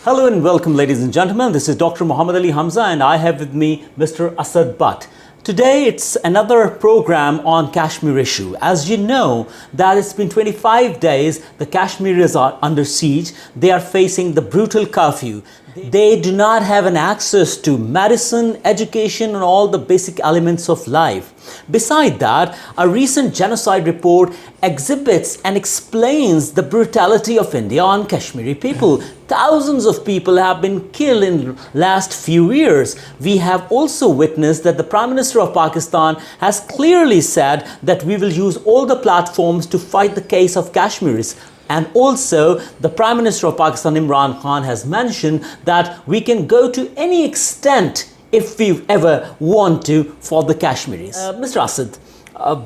Hello and welcome, ladies and gentlemen. This is Dr. Muhammad Ali Hamza and I have with me Mr. Asad Butt. Today it's another program on Kashmir issue. As you know that it's been 25 days, the Kashmiris are under siege. They are facing the brutal curfew. They do not have an access to medicine, education and all the basic elements of life. Beside that, a recent genocide report exhibits and explains the brutality of India on Kashmiri people. Thousands of people have been killed in last few years. We have also witnessed that the Prime Minister of Pakistan has clearly said that we will use all the platforms to fight the case of Kashmiris. And also, the Prime Minister of Pakistan, Imran Khan, has mentioned that we can go to any extent if we ever want to for the Kashmiris. Mr. Asad,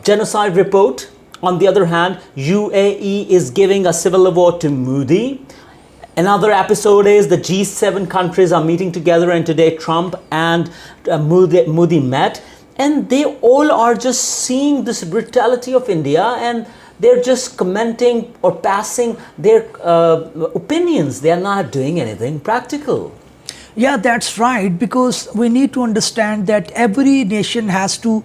genocide report. On the other hand, UAE is giving a civil award to Modi. Another episode is the G7 countries are meeting together, and today Trump and Modi met, and they all are just seeing this brutality of India and they're just commenting or passing their opinions. They are not doing anything practical. Yeah, that's right, because we need to understand that every nation has to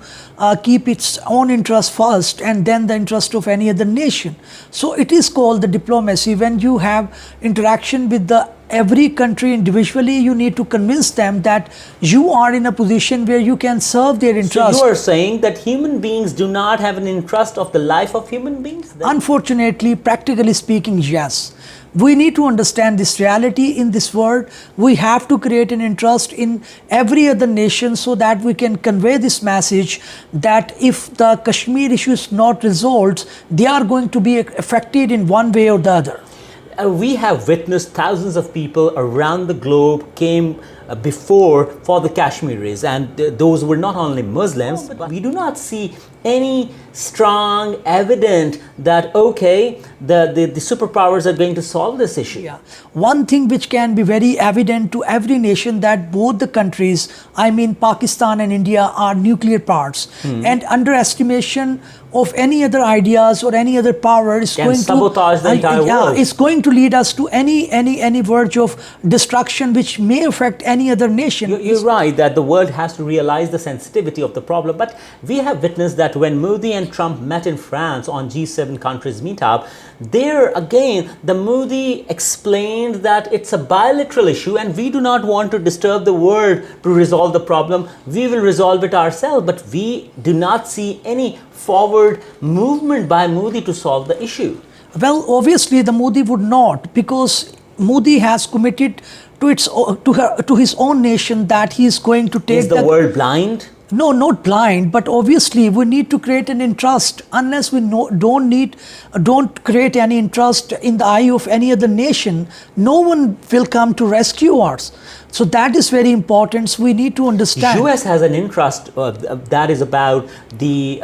keep its own interest first and then the interest of any other nation. So it is called the diplomacy. When you have interaction with every country individually, you need to convince them that you are in a position where you can serve their interests. So you are saying that human beings do not have an interest of the life of human beings? Unfortunately, practically speaking, yes. We need to understand this reality in this world. We have to create an interest in every other nation so that we can convey this message that if the Kashmir issue is not resolved, they are going to be affected in one way or the other. We have witnessed thousands of people around the globe came before for the Kashmiris, and those were not only Muslims, but we do not see any strong evidence that okay, the superpowers are going to solve this issue. Yeah. One thing which can be very evident to every nation, that both the countries, I mean Pakistan and India, are nuclear powers, and underestimation of any other ideas or any other power is can going sabotage to the entire world. It's going to lead us to any verge of destruction which may affect any other nation. You're right that the world has to realize the sensitivity of the problem, but we have witnessed that when Modi and Trump met in France on G7 countries meetup, there again the Modi explained that it's a bilateral issue and we do not want to disturb the world to resolve the problem. We will resolve it ourselves, but we do not see any forward movement by Modi to solve the issue. Well, obviously the Modi would not, because Modi has committed to his own nation that he is going to take. Is the world blind? No, not blind, but obviously we need to create an interest. Unless we don't create any interest in the eye of any other nation, no one will come to rescue us. So that is very important. So we need to understand. US has an interest that is about the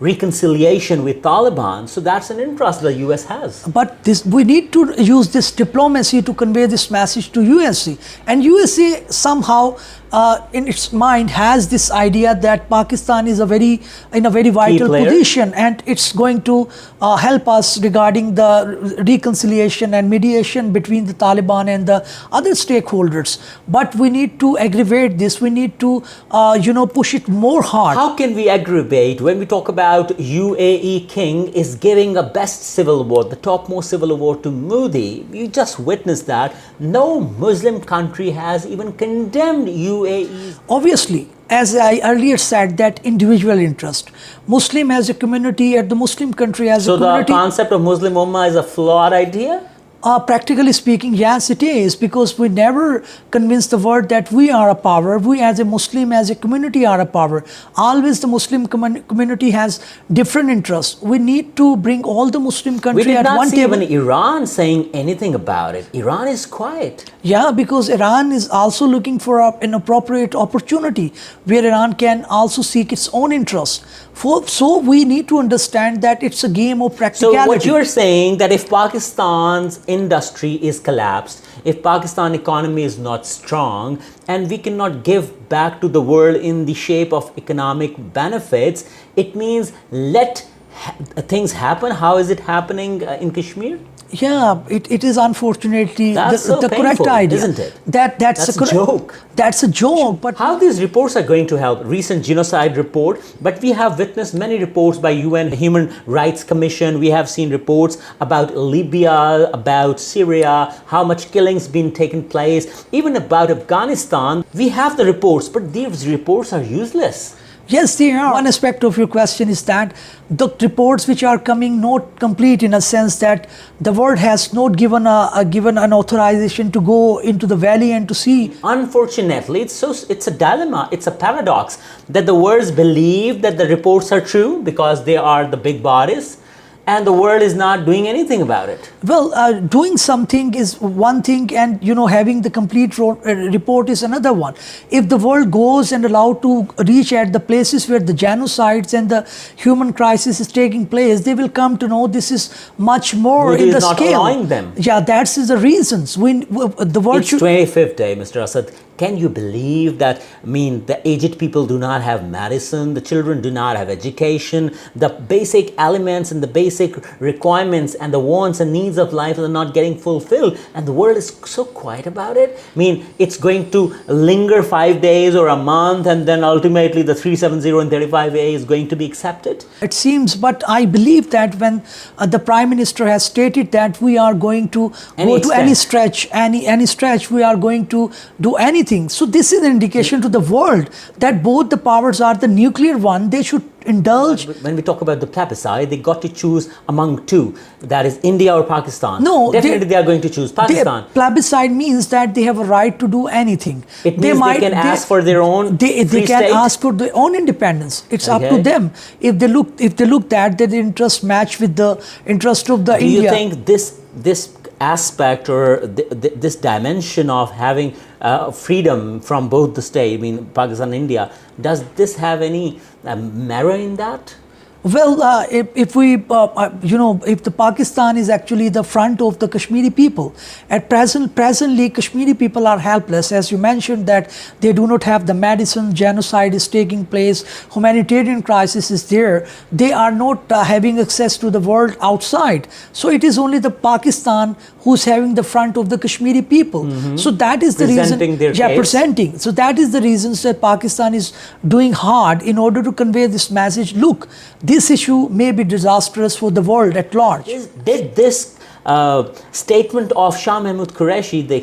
reconciliation with Taliban. So that's an interest the US has. But we need to use this diplomacy to convey this message to USA. And USA somehow in its mind has this idea that Pakistan is in a very vital position, and it's going to help us regarding the reconciliation and mediation between the Taliban and the other stakeholders. But we need to aggravate this. We need to push it more hard. How can we aggravate when we talk about UAE King is giving a best civil award, the topmost civil award to Modi? You just witnessed that no Muslim country has even condemned UAE. Obviously, as I earlier said, that individual interest. Muslim as a community, at the Muslim country as a community. So the concept of Muslim Ummah is a flawed idea? Practically speaking, yes, it is, because we never convince the world that we are a power. We as a Muslim, as a community, are a power. Always the Muslim community has different interests. We need to bring all the Muslim countries at one table. We did not see even Iran saying anything about it. Iran is quiet. Yeah, because Iran is also looking for an appropriate opportunity where Iran can also seek its own interests. So we need to understand that it's a game of practicality. So what you're saying that if Pakistan's industry is collapsed, if Pakistan economy is not strong, and we cannot give back to the world in the shape of economic benefits, it means let things happen. How is it happening in Kashmir? Yeah, it is unfortunately That's the correct painful, idea, isn't it? That's That's a joke. That's a joke. But How these reports are going to help? Recent genocide report, but we have witnessed many reports by UN Human Rights Commission. We have seen reports about Libya, about Syria, how much killings been taken place, even about Afghanistan. We have the reports, but these reports are useless. yes, they are. One aspect of your question is that the reports which are coming not complete, in a sense that the world has not given given an authorization to go into the valley and to see. Unfortunately, it's a dilemma, it's a paradox that the world believe that the reports are true because they are the big bodies, and the world is not doing anything about it. Well, doing something is one thing, and having the complete report is another one. If the world goes and allowed to reach at the places where the genocides and the human crisis is taking place, they will come to know this is much more Moody in is the not scale. allowing them. Yeah, that's the reasons. The world It's should. 25th day, Mr. Asad. Can you believe that? I mean, the aged people do not have medicine, the children do not have education, the basic elements and the basic requirements and the wants and needs of life are not getting fulfilled, and the world is so quiet about it. I mean, it's going to linger 5 days or a month, and then ultimately the 370 and 35A is going to be accepted. It seems, but I believe that when the Prime Minister has stated that we are going to go to any stretch, we are going to do anything. So this is an indication to the world that both the powers are the nuclear one. They should indulge. When we talk about the plebiscite, they got to choose among two, that is India or Pakistan. No, definitely they are going to choose Pakistan. Plebiscite means that they have a right to do anything. It means they can ask for their own They free can state? ask for their own independence. It's up to Okay. them. If they look that their interest match with the interest of the Do India. you think this aspect or this dimension of having freedom from both the state, I mean Pakistan and India, does this have any merit in that? Well, if the Pakistan is actually the front of the Kashmiri people, presently Kashmiri people are helpless. As you mentioned that they do not have the medicine, genocide is taking place, humanitarian crisis is there. They are not having access to the world outside. So it is only the Pakistan who's having the front of the Kashmiri people. So that is the Presenting reason. their case. Presenting. So that is the reasons that Pakistan is doing hard in order to convey this message. Look, this issue may be disastrous for the world at large. Did this statement of Shah Mahmood Qureshi, the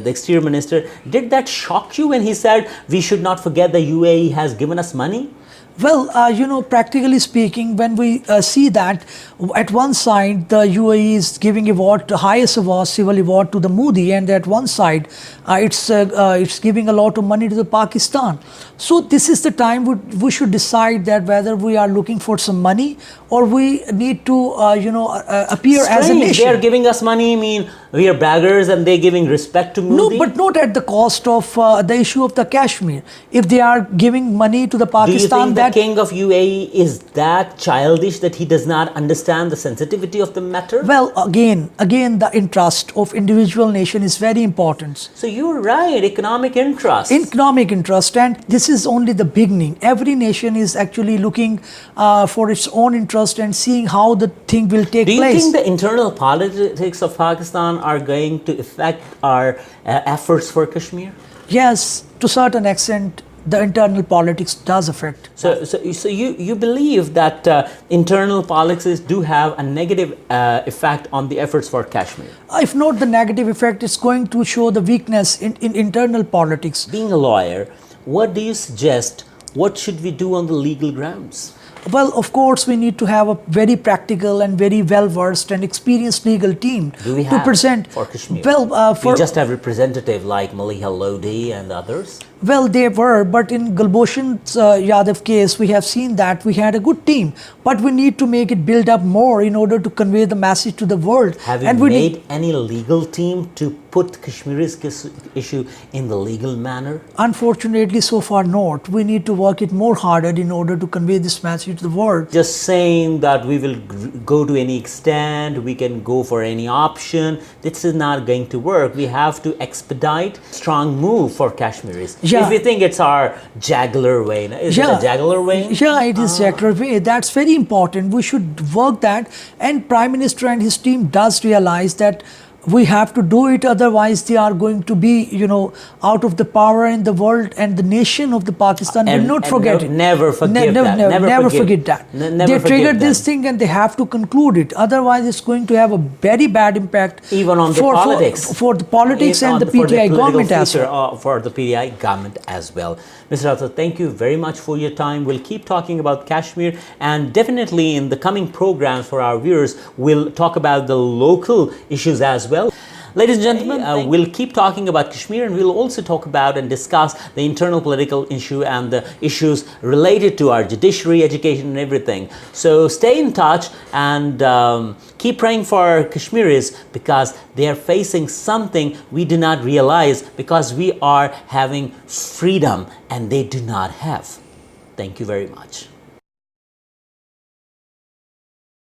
exterior minister, did that shock you when he said we should not forget the UAE has given us money? Well, practically speaking, when we see that at one side the UAE is giving award, the highest award, civil award to the Modi, and at one side it's giving a lot of money to the Pakistan. So this is the time we should decide that whether we are looking for some money or we need to appear as a nation. They are giving us money, I mean we are beggars, and they're giving respect to Modi? No, but not at the cost of the issue of the Kashmir. If they are giving money to the Pakistan, the king of UAE is that childish that he does not understand the sensitivity of the matter? Well, again, the interest of individual nation is very important. So you're right, economic interest. Economic interest, and this is only the beginning. Every nation is actually looking for its own interest and seeing how the thing will take place. Do you think the internal politics of Pakistan are going to affect our efforts for Kashmir? Yes, to a certain extent, the internal politics does affect. So you believe that internal politics do have a negative effect on the efforts for Kashmir? If not the negative effect, it's going to show the weakness in internal politics. Being a lawyer, what do you suggest? What should we do on the legal grounds? Well, of course, we need to have a very practical and very well-versed and experienced legal team to present for Kashmir. Well, we just have representative like Maliha Lodi and others. Well, they were, but in Gulbhushan Yadav case, we have seen that we had a good team, but we need to make it build up more in order to convey the message to the world. Have you made any legal team to put Kashmiri's issue in the legal manner? Unfortunately, so far not. We need to work it more harder in order to convey this message to the world. Just saying that we will go to any extent, we can go for any option, this is not going to work. We have to expedite strong move for Kashmiris. Yeah. If we think it's our jugular vein, is it a jugular vein? Yeah, it is jugular vein. That's very important. We should work that. And Prime Minister and his team does realize that we have to do it, otherwise they are going to be, out of the power in the world, and the nation of the Pakistan will not forget it. Never forget that. Never forget that. They triggered this them. thing and they have to conclude it. Otherwise, it's going to have a very bad impact. Even on the politics. For the politics and the PTI government as well. For the PTI government as well. Mr. Asad, thank you very much for your time. We'll keep talking about Kashmir, and definitely in the coming programs for our viewers, we'll talk about the local issues as well. Ladies and gentlemen, we'll keep talking about Kashmir, and we'll also talk about and discuss the internal political issue and the issues related to our judiciary, education and everything. So stay in touch and keep praying for Kashmiris, because they are facing something we do not realize, because we are having freedom and they do not have. Thank you very much.